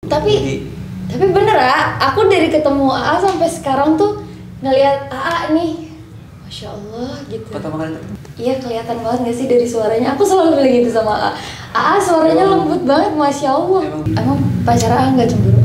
Tapi Jadi bener aku dari ketemu AA sampai sekarang tuh ngelihat AA nih, Masya Allah gitu. pertama kali ketemu. Iya kelihatan banget gak sih dari suaranya? Aku selalu bilang gitu sama AA. AA suaranya lembut banget, Masya Allah. Emang pacar AA nggak cemburu?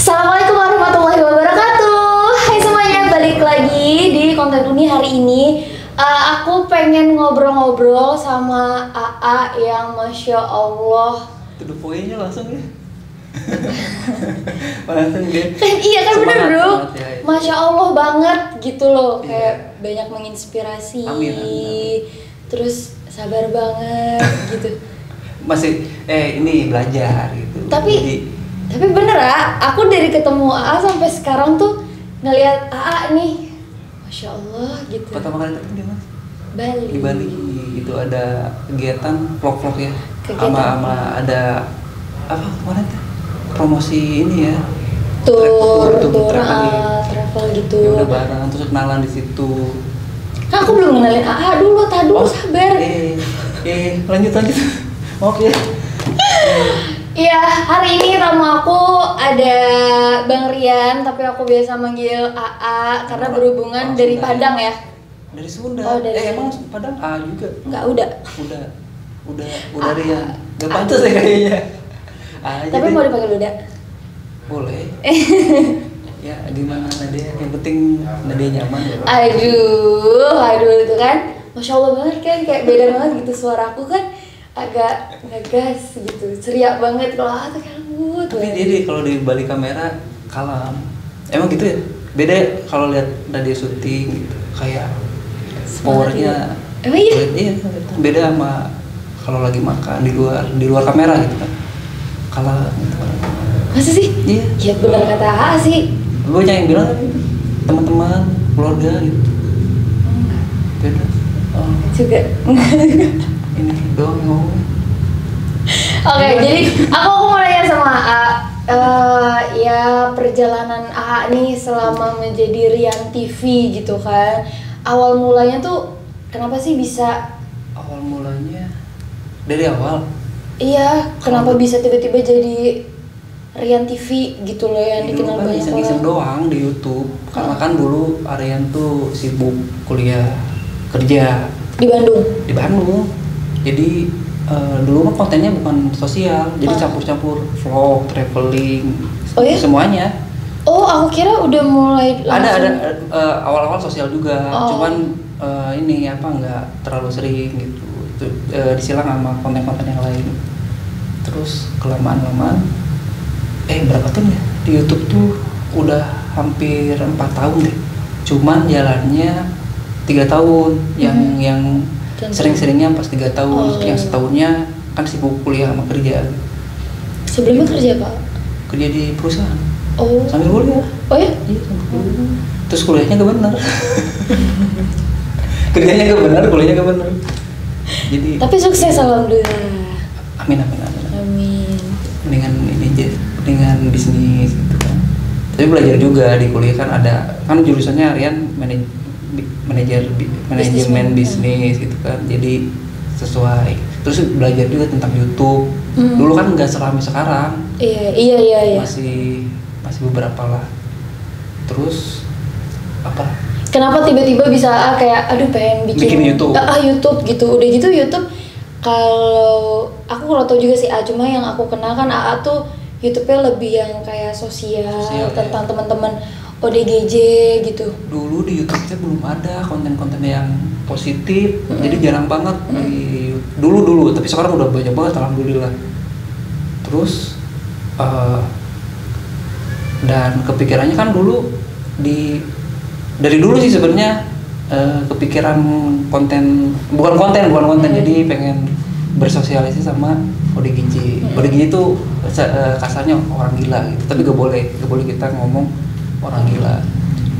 Assalamualaikum warahmatullahi wabarakatuh. Hai semuanya, balik lagi di konten Uni hari ini. Aku pengen ngobrol-ngobrol sama AA yang Masya Allah. To the point-nya langsung ya. Langsung ya. Iya kan bener bro, Ya. Masya Allah banget gitu loh. Iya. Kayak banyak menginspirasi. Amin. Terus sabar banget gitu. Masih ini belajar gitu. Tapi bener aku dari ketemu AA sampai sekarang tuh ngelihat AA nih, Masya Allah gitu. Pertama kali ketemu di mana? Bali. Di Bali itu ada kegiatan vlog-vlog ya. Kegiatan. Sama ada apa kemarin tuh? Promosi ini ya. Tur travel gitu. Ya udah bareng terus kenalan di situ. Nah, aku belum kenalin AA dulu, sabar. Lanjut. Oke. Iya, hari ini tamu aku ada Bang Rian, tapi aku biasa manggil AA karena berhubungan dari Sunda Padang ya. Dari Sunda. Oh, dari Emang Sunda. Padang A juga. Enggak, udah. Udah Rian. Gak pantas ya kayaknya. Tapi mau dipanggil Uda? Boleh. Ya gimana Nadia? Yang penting Nadia nyaman ya. Aduh itu kan, Masya Allah banget kan, kayak beda banget gitu suaraku kan. Agak ngegas gitu, ceria banget kalau tuh kan lembut. Tapi dia kalau di balik kamera kalem. Emang gitu ya? Beda kalau lihat Nadia syuting gitu, kayak powernya. Emang iya? Iya, beda sama kalau lagi makan di luar kamera gitu kan. Kalem gitu. Masa sih? Iya. Ya benar kata AA sih. Banyak yang bilang teman-teman, keluarga gitu. Enggak. Beda. Oh, Juga. ini doang ngomong. Oke, jadi aku mau nanya sama AA. Ya perjalanan AA nih selama menjadi Rian TV gitu kan. Awal mulanya tuh kenapa sih bisa? Awal mulanya dari awal. Iya, kenapa bisa tiba-tiba jadi Rian TV gitu loh yang Dulu dikenal kan banyak iseng-iseng orang. doang di YouTube. Karena kan dulu Aryan tuh sibuk kuliah kerja Di Bandung. di Bandung. Jadi dulu mah kontennya bukan sosial, jadi Ah. campur-campur vlog, traveling, Oh ya? semuanya. Oh, aku kira udah mulai Ada langsung. awal-awal sosial juga, Oh. cuman ini apa nggak terlalu sering gitu. Itu disilang sama konten-konten yang lain. Terus kelamaan-kelamaan, berapa tahun ya di YouTube tuh udah hampir 4 tahun deh. Cuman jalannya 3 tahun, yang Contoh. sering-seringnya pas 3 tahun, Oh. yang setahunnya kan sibuk kuliah sama kerja. Sebelumnya kerja Pak? Kerja di perusahaan Oh. sambil kuliah. Oh ya? Iya, sambil kuliah. Terus kuliahnya gak bener. Kerjanya gak bener, kuliahnya gak bener. Jadi Tapi sukses alhamdulillah. amin. Amin. Mendingan bisnis gitu kan. Tapi belajar juga di kuliah kan ada kan jurusannya Rian manajemen bisnis gitu kan. Jadi sesuai. Terus belajar juga tentang YouTube. Dulu kan nggak seramai sekarang. Iya. Masih beberapa lah. Terus apa? Kenapa tiba-tiba bisa kayak aduh pengen bikin YouTube. YouTube gitu. Udah gitu YouTube kalau tahu juga sih cuma yang aku kenal kan AA tuh YouTube-nya lebih yang kayak sosial tentang ya. teman-teman ODGJ gitu. Dulu di YouTube-nya belum ada konten-konten yang positif, jadi jarang banget di dulu. Tapi sekarang udah banyak banget, alhamdulillah. Terus dan kepikirannya kan dulu dari dulu sih sebenarnya kepikiran bukan konten, jadi pengen bersosialisasi sama ODGJ. ODGJ itu kasarnya orang gila gitu, tapi gak boleh kita ngomong orang gila.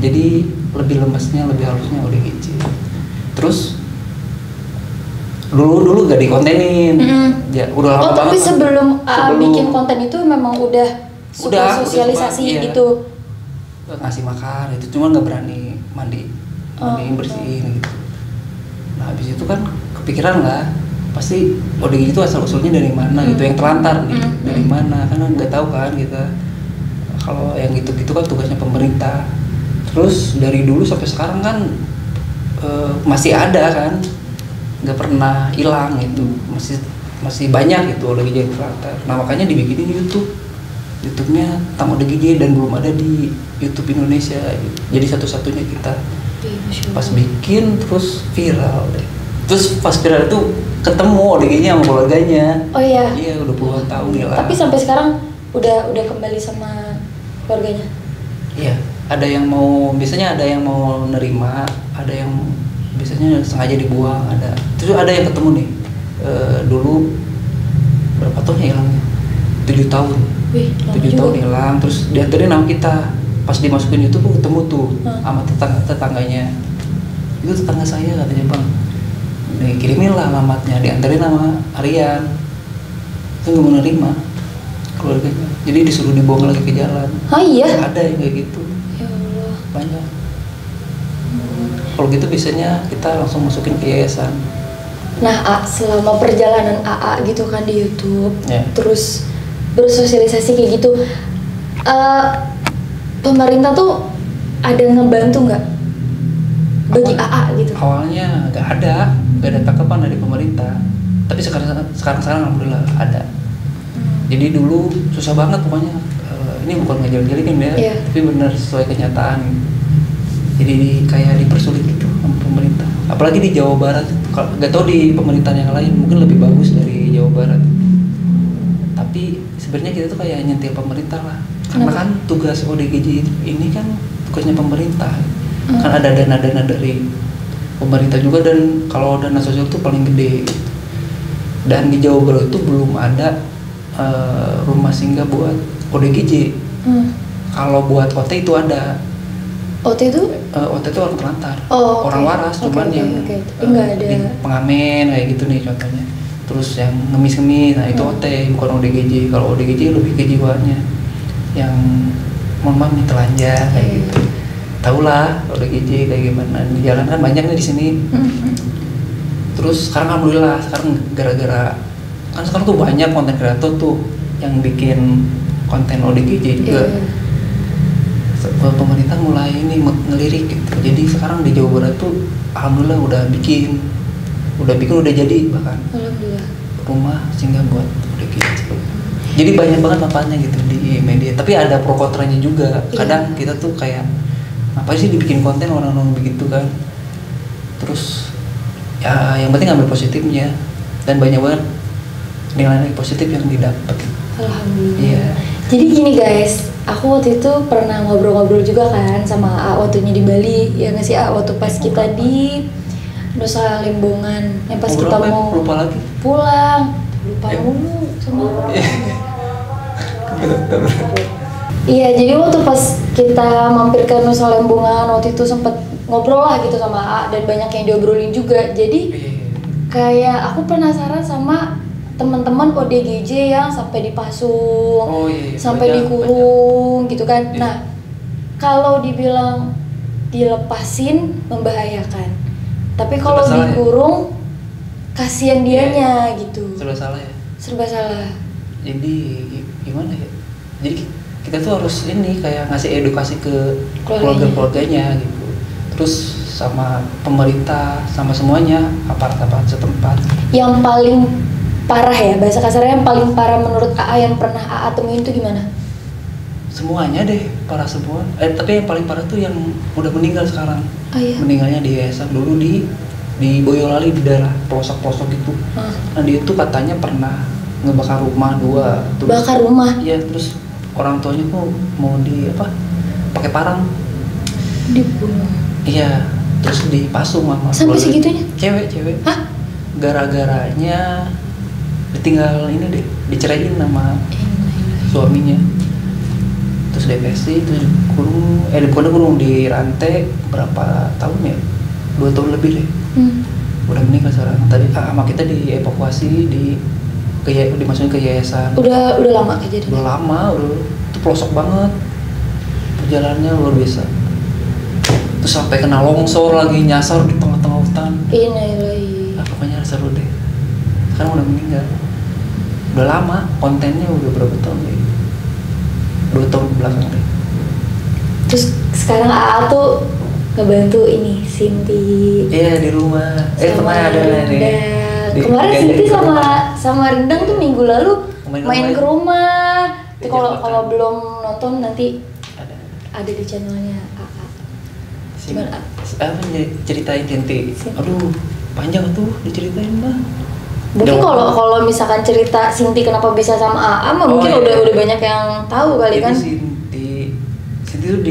Jadi lebih lembasnya, lebih halusnya ODGJ. Terus dulu gak dikontenin. Ya udah lama Oh tapi banget. sebelum bikin konten itu memang udah suka Udah sosialisasi suka, iya. gitu. Ngasih makan itu, cuma nggak berani mandi bersihin gitu. Nah habis itu kan kepikiran lah, pasti ODGJ itu asal usulnya dari mana gitu, yang terlantar nih dari mana, karena nggak tahu kan kita. Kalau yang gitu-gitu kan tugasnya pemerintah. Terus dari dulu sampai sekarang kan masih ada kan, nggak pernah hilang gitu, masih banyak gitu ODGJ yang terlantar. Nah makanya dibikinin YouTube-nya tentang ODGJ dan belum ada di YouTube Indonesia gitu. Jadi satu-satunya kita. Pas bikin terus viral deh. Terus pas viral itu ketemu ODGJ sama keluarganya. Oh iya. Iya udah puluhan tahun nih lah. Tapi sampai sekarang udah kembali sama keluarganya. Iya, biasanya ada yang mau nerima, ada yang biasanya sengaja dibuang, ada. Terus ada yang ketemu nih. Dulu berapa tahun ya hilangnya? 7 tahun. Wih, 7 tahun hilang, terus dianterin sama kita. Pas dimasukin YouTube aku ketemu tuh sama tetangganya. Itu tetangga saya katanya, Bang. Dikirimin lah alamatnya, dianterin sama Aryan. Itu nggak mau nerima keluarganya. Jadi disuruh dibuang lagi ke jalan. Oh iya? Ada yang kayak gitu. Ya Allah. Banyak. Kalau gitu biasanya kita langsung masukin ke yayasan. Nah, selama perjalanan AA gitu kan di YouTube, terus bersosialisasi kayak gitu, pemerintah tuh ada ngebantu nggak bagi AA gitu? Awalnya nggak ada tanggapan dari pemerintah. Tapi sekarang alhamdulillah ada. Jadi dulu susah banget pokoknya. Ini bukan ngejelek-jelekin ya, tapi benar sesuai kenyataan. Jadi kayak dipersulit gitu sama pemerintah. Apalagi di Jawa Barat. Nggak tahu di pemerintahan yang lain mungkin lebih bagus dari Jawa Barat. Tapi sebenarnya kita tuh kayak nyentil pemerintah lah. Karena kan tugas ODGJ ini kan tugasnya pemerintah. Kan ada dana-dana dari pemerintah juga, dan kalau dana sosial itu paling gede. Dan di Jawa Barat itu belum ada rumah singgah buat ODGJ. Kalau buat OT itu ada. OT itu? OT itu orang terlantar, okay. orang waras, cuman yang nggak ada pengamen kayak gitu nih contohnya. Terus yang ngemis-ngemis, nah itu OT bukan ODGJ. Kalau ODGJ lebih kejiwaannya yang mohon maaf nih telanjang kayak gitu. Tahulah ODGJ kayak gimana di jalan kan banyak nih di sini. Terus sekarang alhamdulillah, sekarang gara-gara kan sekarang tuh banyak konten kreator tuh yang bikin konten ODGJ juga. Pemerintah mulai ini ngelirik gitu. Jadi sekarang di Jawa Barat tuh alhamdulillah udah jadi bahkan rumah singgah buat ODGJ. Jadi banyak banget manfaatnya gitu di media. Tapi ada pro kontranya juga. Kadang kita tuh kayak apa sih dibikin konten orang-orang begitu kan. Terus ya yang penting ambil positifnya, dan banyak banget nilai-nilai positif yang didapat. Alhamdulillah. Iya. Jadi gini guys, aku waktu itu pernah ngobrol-ngobrol juga kan sama A waktunya di Bali, ya nggak sih A, waktu pas kita di Nusa Lembongan, yang pas kita mau pulang, lupa mulu sama Iya, jadi waktu pas kita mampir ke Nusa Lembongan waktu itu sempet ngobrol lah gitu sama A, dan banyak yang diobrolin juga. Jadi kayak aku penasaran sama teman-teman ODGJ yang sampai dipasung, sampai dikurung gitu kan. Nah, kalau dibilang dilepasin membahayakan, tapi kalau dikurung kasihan dianya gitu. Serba salah ya? Serba salah. Jadi gimana ya? Jadi kita tuh harus ini kayak ngasih edukasi ke keluarga-keluarganya gitu. Terus sama pemerintah, sama semuanya, aparat-aparat setempat. Yang paling parah ya, bahasa kasarnya yang paling parah menurut AA yang pernah AA temuin itu gimana? Semuanya deh, parah semua. Tapi yang paling parah tuh yang udah meninggal sekarang. Meninggalnya di yayasan dulu di Boyolali, di daerah pelosok-pelosok gitu. Nah dia tuh katanya pernah ngebakar rumah 2. Terus, bakar rumah? Iya, terus orang tuanya tuh mau pakai parang. Dibunuh? Iya, terus dipasung sama sampai segitunya? Cewek. Hah? Gara-garanya ditinggal ini deh, diceraiin sama suaminya. Terus depresi, terus dikurung, dirantai berapa tahun ya? 2 tahun lebih deh. udah meninggal sekarang. Tadi sama kita dievakuasi dimasukin ke yayasan. Udah lama kejadian. Udah lama, itu pelosok banget. Perjalanannya luar biasa. Terus sampai kena longsor lagi, nyasar di tengah-tengah hutan. Ini Pokoknya seru deh. Sekarang udah meninggal. Udah lama, kontennya udah berapa tahun deh? 2 tahun belakang deh. Terus sekarang AA tuh ngebantu ini Sinti. Iya di rumah. Pernah ada nih. Kemarin Sinti sama Rendang tuh minggu lalu main ke rumah. Kalau belum nonton nanti ada di channelnya AA. Gimana? Apa ceritain Sinti? Aduh, panjang tuh diceritain mah. Mungkin kalau misalkan cerita Sinti kenapa bisa sama AA mah mungkin udah banyak yang tahu kali kan. Sinti tuh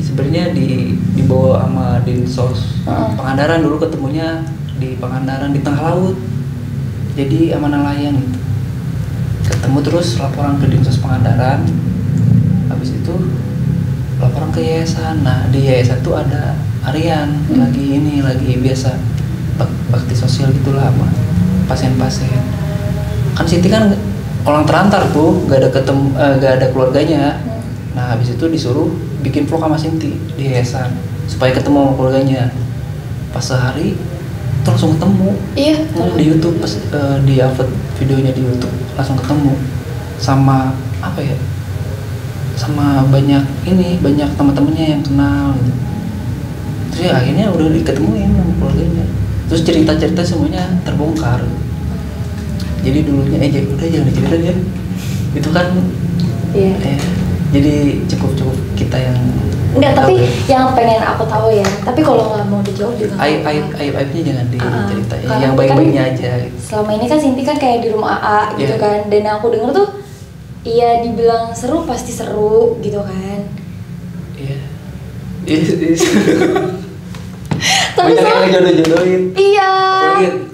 sebenarnya dibawa sama Dinsos Pangandaran, dulu ketemunya di Pangandaran di tengah laut. Jadi sama nelayan gitu. Ketemu terus laporan ke Dinsos Pangandaran. Habis itu laporan ke yayasan. Nah, di yayasan tuh ada Aryan lagi biasa bakti sosial gitulah sama pasien-pasien. Kan Siti kan orang terantar tuh, gak ada keluarganya. Nah habis itu disuruh bikin vlog sama Sinti di yayasan supaya ketemu sama keluarganya. Pas sehari itu langsung ketemu. Iya. Di YouTube pas di upload videonya di YouTube langsung ketemu sama sama banyak teman-temannya yang kenal gitu. Terus ya akhirnya udah diketemuin sama keluarganya. Terus cerita-cerita semuanya terbongkar. Jadi dulunya udah jangan diceritain ya. Itu kan jadi cukup kita yang enggak, tapi yang pengen aku tahu ya. Tapi kalau nggak mau dijawab juga aibnya jangan diceritain. Yang baik-baiknya kan, aja. Selama ini kan Sinti kan kayak di rumah AA gitu kan. Dan aku denger tuh iya dibilang seru pasti seru gitu kan. Iya. Tapi banyak yang ngejodoh-jodohin. Iya.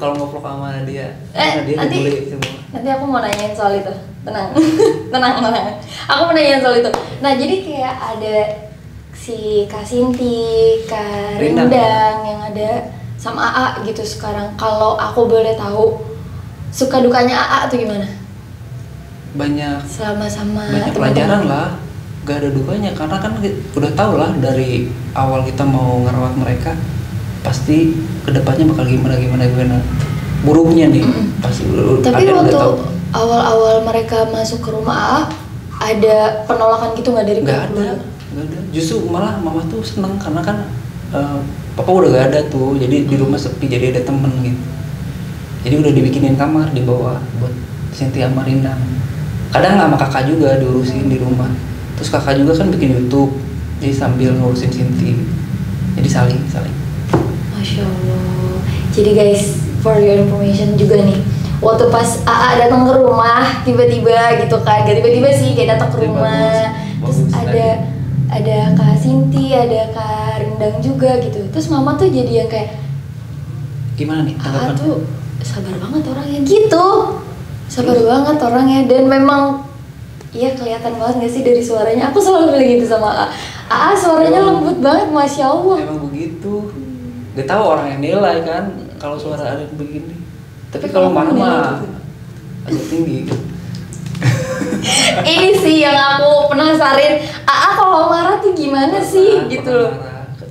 Kalau nge-vlog sama dia, nanti aku mau nanyain soal itu. Tenang. Aku mau nanyain soal itu. Nah, jadi kayak ada si Kak Sinti, Kak Rindang yang ada sama AA gitu sekarang. Kalau aku boleh tahu suka dukanya AA tuh gimana? Banyak. Sama-sama. Banyak pelajaran lah. Gak ada dukanya karena kan udah tau lah dari awal kita mau ngerawat mereka pasti kedepannya bakal gimana buruknya nih pasti. Tapi waktu awal mereka masuk ke rumah AA ada penolakan gitu nggak dari pihak keluarga? Nggak ada. Justru malah mama tuh seneng karena kan papa udah gak ada tuh, jadi di rumah sepi, jadi ada temen gitu. Jadi udah dibikinin kamar di bawah buat Sinti sama Rindang. Kadang sama kakak juga diurusin di rumah. Terus kakak juga kan bikin YouTube, jadi sambil ngurusin Sinti. Jadi saling. Masya Allah. Jadi guys, for your information juga nih, waktu pas AA datang ke rumah tiba-tiba gitu kan, gak tiba-tiba sih, kayak datang ke rumah, terus ada Kak Sinti, ada Kak Rindang juga gitu. Terus mama tuh jadi yang kayak gimana nih AA tuh sabar banget orangnya gitu, sabar banget orangnya, dan memang iya kelihatan banget gak sih dari suaranya. Aku selalu bilang gitu sama AA suaranya lembut banget, Masya Allah. Emang begitu. Gak tahu orang yang nilai kan kalau suara ada yang begini. Tapi kalau marah mah agak tinggi. Ini sih yang aku penasarin. AA kalau marah tuh gimana sih gitu loh.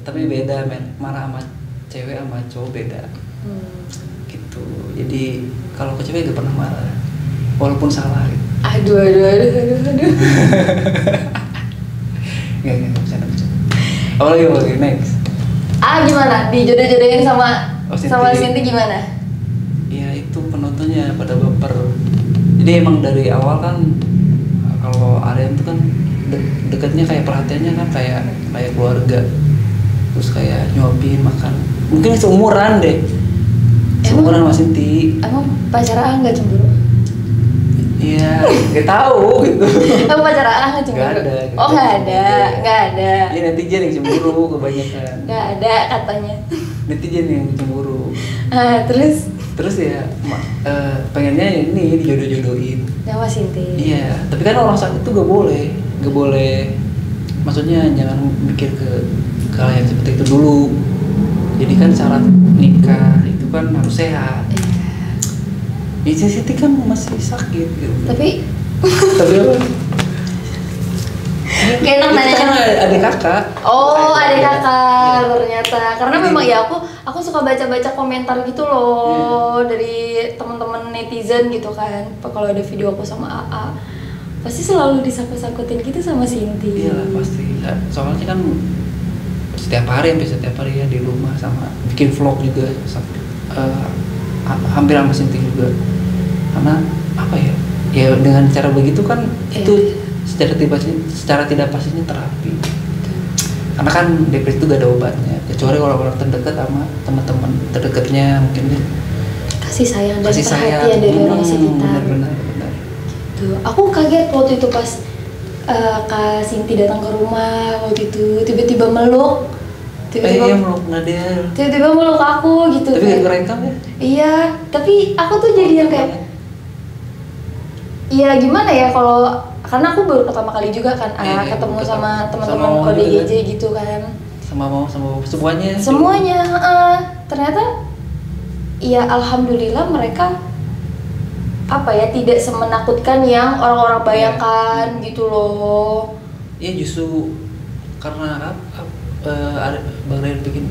Tapi beda men, marah sama cewek sama cowok beda. Gitu. Jadi kalau ke cewek gak pernah marah walaupun salah gitu. Aduh. Gak, bercanda. Apalagi next. Gimana? Dijodoh-jodohin sama Sinti gimana? Ya itu penontonnya pada baper. Jadi emang dari awal kan kalau Aryan tuh kan deketnya kayak perhatiannya kan kayak keluarga. Terus kayak nyuapin makan. Mungkin seumuran deh. Seumuran sama Sinti. Emang pacar AA nggak cemburu? Iya, nggak tahu gitu. Emang pacar AA nggak cemburu? Nggak ada. Oh nggak ada. Iya netizen yang cemburu kebanyakan. Nggak ada katanya. Netizen yang cemburu. Terus ya pengennya ini dijodoh-jodohin. Sama Sinti. Iya, tapi kan orang sakit tuh gak boleh. Maksudnya jangan mikir ke hal yang seperti itu dulu. Jadi kan syarat nikah itu kan harus sehat. Iya. Siti kan masih sakit gitu. Tapi apa? gak enak nanya Kan ada kakak. Oh, ada kakak Iya. ternyata. Karena Jadi- memang ya aku suka baca-baca komentar gitu loh dari teman-teman netizen gitu kan. Kalau ada video aku sama AA, pasti selalu disangkut-sangkutin gitu sama Sinti. Iya lah pasti. Soalnya kan setiap hari ya di rumah sama bikin vlog juga hampir sama Sinti juga. Karena apa ya? Ya dengan cara begitu kan itu secara tidak pastinya terapi. Karena kan depresi itu gak ada obatnya, kecuali orang-orang terdekat sama teman-teman terdekatnya mungkin Kasih sayang dan kasih sayang. perhatian dari orang sekitar. Benar. Tuh, aku kaget waktu itu pas Kak Sinti datang ke rumah waktu itu tiba-tiba meluk, Iya meluk Nadia. tiba-tiba meluk aku gitu. Tapi kayak- gak kerekam ya? Iya, tapi aku tuh jadi yang kayak, ya gimana ya karena aku baru pertama kali juga kan Iya, ketemu ketemu. sama Sama teman-teman Mama ODGJ juga. gitu kan. Sama mau sama semuanya. Semuanya, ternyata ya alhamdulillah mereka apa ya tidak semenakutkan yang orang-orang bayangkan gitu loh. Iya justru karena ada Bang Rian bikin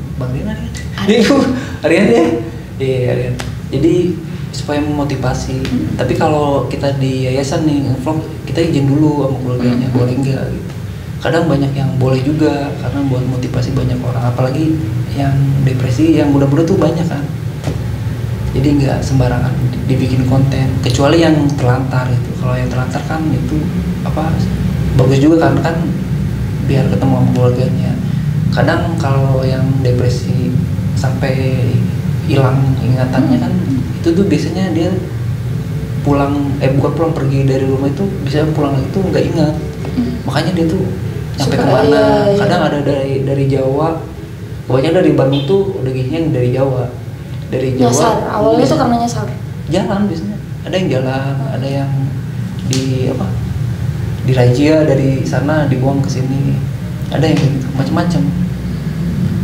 Arian ya? Iya Arian. Jadi supaya memotivasi. Tapi kalau kita di yayasan nih vlog, kita izin dulu sama keluarganya, boleh enggak gitu. Kadang banyak yang boleh juga karena buat motivasi banyak orang, apalagi yang depresi, yang muda-muda tuh banyak kan. Jadi nggak sembarangan dibikin konten, kecuali yang terlantar itu. Kalau yang terlantar kan itu apa bagus juga kan biar ketemu sama keluarganya. Kadang kalau yang depresi sampai hilang ingatannya kan itu tuh biasanya dia bukan pulang pergi dari rumah itu bisa pulang itu nggak ingat. Makanya dia tuh sampai Suka, kemana. iya. Kadang ada dari Jawa, pokoknya dari Bandung tuh udah gini dari Jawa. Dari Jawa Nyasar, awalnya bisa tuh karena nyasar. jalan biasanya. Ada yang jalan, ada yang di razia dari sana dibuang ke sini. Ada yang gitu, macam-macam.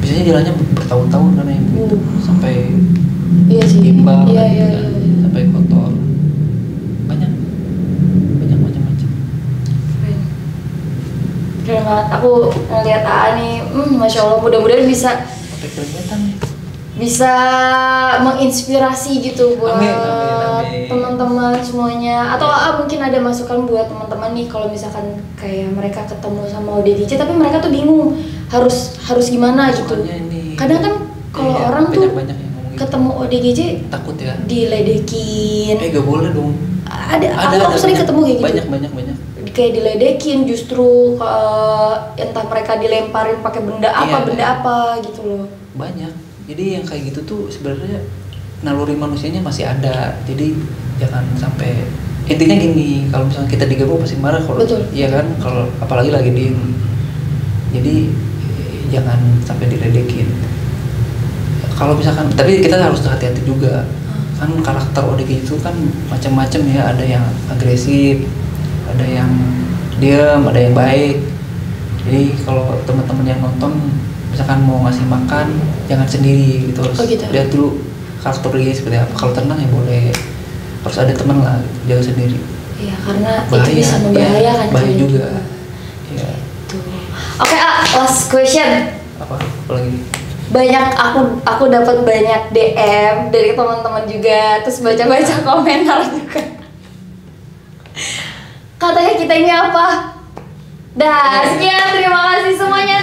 Biasanya jalannya bertahun-tahun karena yang begitu sampai Iya sih. imbang Iya, gitu iya, kan. iya. Sampai kotor. Banyak macam-macam. Keren banget. Aku ngeliat AA nih, masya Allah, mudah-mudahan bisa Sampai kelihatan nih. menginspirasi gitu buat Amin. teman-teman semuanya. Atau AA mungkin ada masukan buat teman-teman nih kalau misalkan kayak mereka ketemu sama ODGJ tapi mereka tuh bingung harus gimana gitu. Soalnya ini Kadang kan kalau iya, orang tuh banyak yang ngomong gitu. ketemu ODGJ Takut ya. diledekin. Gak boleh dong. Aku sering banyak, ketemu kayak gitu. banyak Kayak diledekin justru entah mereka dilemparin pakai benda Iya, benda iya. apa gitu loh. banyak. Jadi yang kayak gitu tuh sebenarnya naluri manusianya masih ada. Jadi jangan sampai, intinya gini, kalau misalnya kita diganggu pasti marah kalau Betul. iya kan, kalau apalagi lagi diem. Jadi jangan sampai diledekin. Kalau misalkan, tapi kita harus hati-hati juga. Kan karakter ODGJ itu kan macam-macam ya, ada yang agresif, ada yang diam, ada yang baik. Jadi kalau teman-teman yang nonton misalkan mau ngasih makan jangan sendiri gitu, harus Oh, gitu. lihat dulu karakter ODGJ seperti apa. Kalau tenang ya boleh, harus ada teman lah, jangan sendiri. Iya, karena Bahaya, itu bisa membahayakan bahaya kalian juga. Iya. Tuh. Oke, last question. Apa lagi? Banyak aku dapat banyak DM dari teman-teman juga, terus baca-baca komentar juga. Katanya kita ini apa? Dah, sekian, terima kasih semuanya.